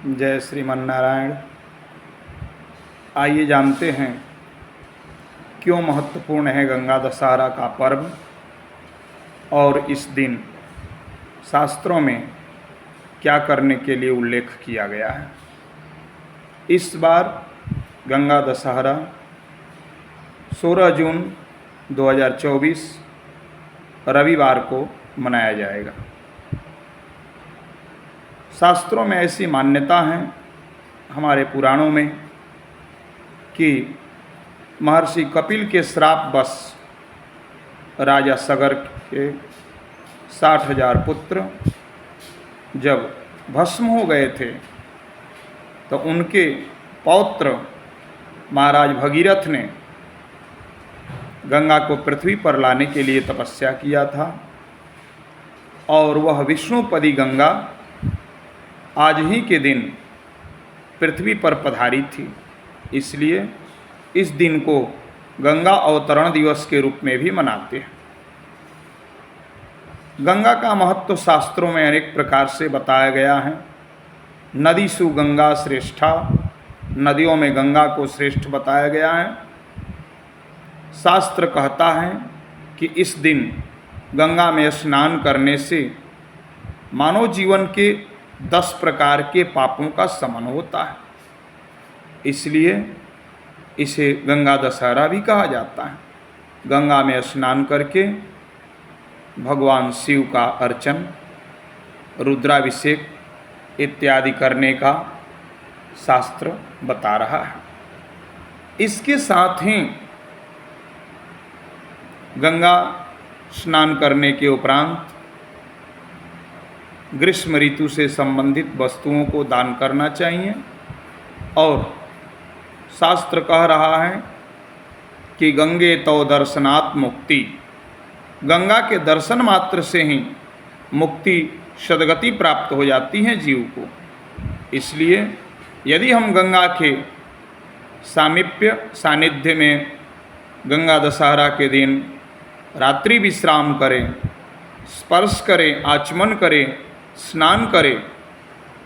जय श्रीमन्नारायण। आइए जानते हैं क्यों महत्वपूर्ण है गंगा दशहरा का पर्व और इस दिन शास्त्रों में क्या करने के लिए उल्लेख किया गया है। इस बार गंगा दशहरा 16 जून 2024 रविवार को मनाया जाएगा। शास्त्रों में ऐसी मान्यता है हमारे पुराणों में कि महर्षि कपिल के श्रापवश राजा सगर के 60,000 पुत्र जब भस्म हो गए थे तो उनके पौत्र महाराज भगीरथ ने गंगा को पृथ्वी पर लाने के लिए तपस्या किया था और वह विष्णुपदी गंगा आज ही के दिन पृथ्वी पर पधारी थी। इसलिए इस दिन को गंगा अवतरण दिवस के रूप में भी मनाते हैं। गंगा का महत्व शास्त्रों में अनेक प्रकार से बताया गया है। नदीसु गंगा श्रेष्ठा, नदियों में गंगा को श्रेष्ठ बताया गया है। शास्त्र कहता है कि इस दिन गंगा में स्नान करने से मानव जीवन के 10 प्रकार के पापों का शमन होता है। इसलिए इसे गंगा दशहरा भी कहा जाता है। गंगा में स्नान करके भगवान शिव का अर्चन, रुद्राभिषेक इत्यादि करने का शास्त्र बता रहा है। इसके साथ ही गंगा स्नान करने के उपरांत ग्रीष्म ऋतु से संबंधित वस्तुओं को दान करना चाहिए और शास्त्र कह रहा है कि गंगे तो दर्शनात् मुक्ति, गंगा के दर्शन मात्र से ही मुक्ति सद्गति प्राप्त हो जाती है जीव को। इसलिए यदि हम गंगा के सानिध्य में गंगा दशहरा के दिन रात्रि विश्राम करें, स्पर्श करें, आचमन करें, स्नान करें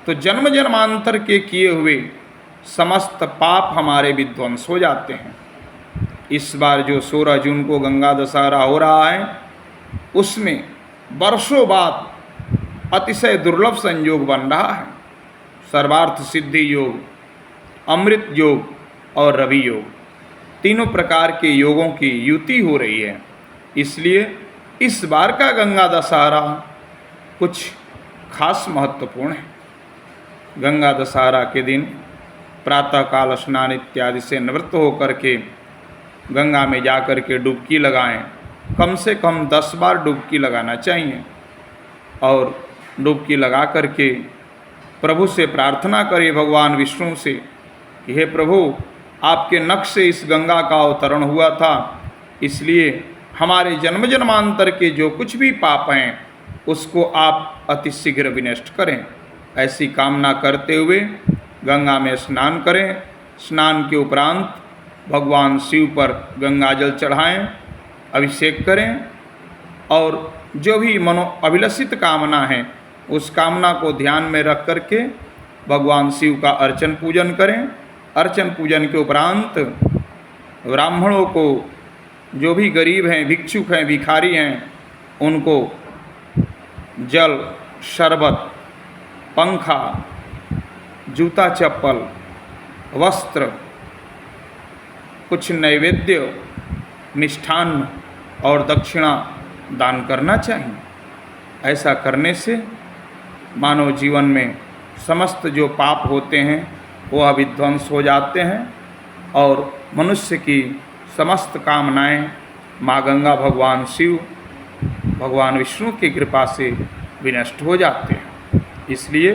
तो जन्म जन्मांतर के किए हुए समस्त पाप हमारे विध्वंस हो जाते हैं। इस बार जो 16 जून को गंगा दशहरा हो रहा है उसमें वर्षों बाद अतिशय दुर्लभ संयोग बन रहा है। सर्वार्थ सिद्धि योग, अमृत योग और रवि योग, तीनों प्रकार के योगों की युति हो रही है। इसलिए इस बार का गंगा दशहरा कुछ खास महत्वपूर्ण है। गंगा दशहरा के दिन प्रातःकाल स्नान इत्यादि से निवृत्त होकर के गंगा में जाकर के डुबकी लगाएं। कम से कम 10 बार डुबकी लगाना चाहिए और डुबकी लगा करके प्रभु से प्रार्थना करें, भगवान विष्णु से कि हे प्रभु, आपके नख से इस गंगा का अवतरण हुआ था, इसलिए हमारे जन्म जन्मांतर के जो कुछ भी पाप हैं उसको आप अति शीघ्र विनष्ट करें। ऐसी कामना करते हुए गंगा में स्नान करें। स्नान के उपरांत भगवान शिव पर गंगाजल चढ़ाएं, अभिषेक करें और जो भी मनो अभिलषित कामना है उस कामना को ध्यान में रख करके भगवान शिव का अर्चन पूजन करें। अर्चन पूजन के उपरांत ब्राह्मणों को, जो भी गरीब हैं, भिक्षुक हैं, भिखारी हैं, उनको जल, शरबत, पंखा, जूता चप्पल, वस्त्र, कुछ नैवेद्य, मिष्ठान्न और दक्षिणा दान करना चाहिए। ऐसा करने से मानव जीवन में समस्त जो पाप होते हैं वह विध्वंस हो जाते हैं और मनुष्य की समस्त कामनाएं माँ गंगा, भगवान शिव, भगवान विष्णु की कृपा से विनष्ट हो जाते हैं। इसलिए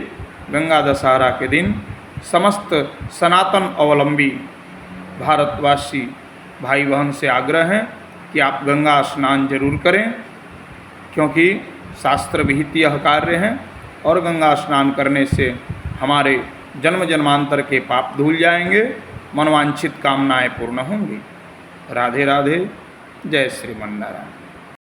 गंगा दशहरा के दिन समस्त सनातन अवलंबी भारतवासी भाई बहन से आग्रह है कि आप गंगा स्नान जरूर करें, क्योंकि शास्त्र विहित यह कार्य है और गंगा स्नान करने से हमारे जन्म जन्मांतर के पाप धुल जाएंगे, मनवांछित कामनाएं पूर्ण होंगी। राधे राधे। जय श्रीमन्नारायण।